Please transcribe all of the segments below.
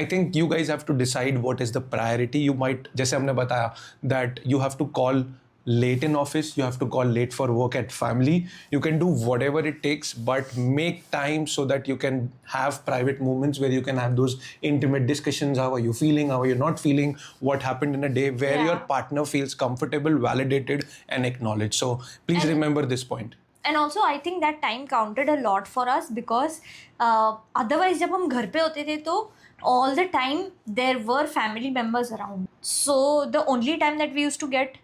I think you guys have to decide what is the priority. You might, जैसे हमने बताया, that you have to call late in office, you have to call late for work at family. You can do whatever it takes, but make time so that you can have private moments where you can have those intimate discussions. How are you feeling? How are you not feeling? What happened in a day, where Yeah. your partner feels comfortable, validated, and acknowledged. So please remember this point. And also I think that time counted a lot for us because otherwise जब हम घर पे होते थे तो all the time there were family members around. So the only time that we used to get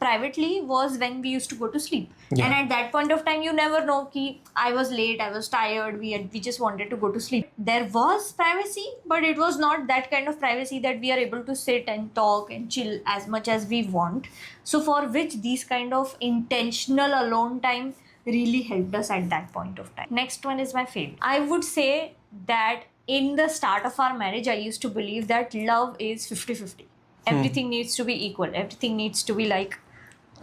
privately was when we used to go to sleep. Yeah. And at that point of time you never know कि I was late, I was tired, we just wanted to go to sleep. There was privacy, but it was not that kind of privacy that we are able to sit and talk and chill as much as we want. So for which these kind of intentional alone time really helped us at that point of time. Next one is my favorite. I would say that in the start of our marriage, I used to believe that love is 50-50. Everything needs to be equal. Everything needs to be like,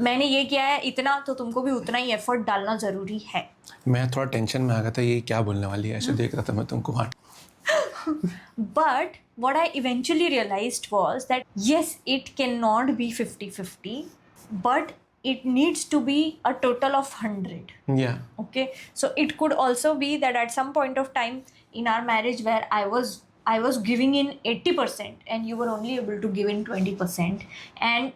मैंने ये किया है इतना तो तुमको भी उतना ही effort डालना जरूरी है. मैं थोड़ा टेंशन में आ गया था, ये क्या बोलने वाली है, ऐसे देख रहा था मैं तुमको. हाँ. But what I eventually realized was that yes, it cannot be 50-50, but it needs to be a total of 100. Yeah. Okay, so it could also be that at some point of time in our marriage where I was giving in 80% and you were only able to give in 20%, and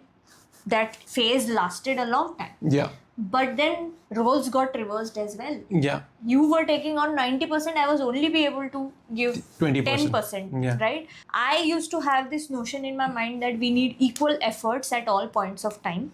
that phase lasted a long time. Yeah. But then roles got reversed as well. Yeah. You were taking on 90%, I was only be able to give 20%. 10%, Yeah. right? I used to have this notion in my mind that we need equal efforts at all points of time.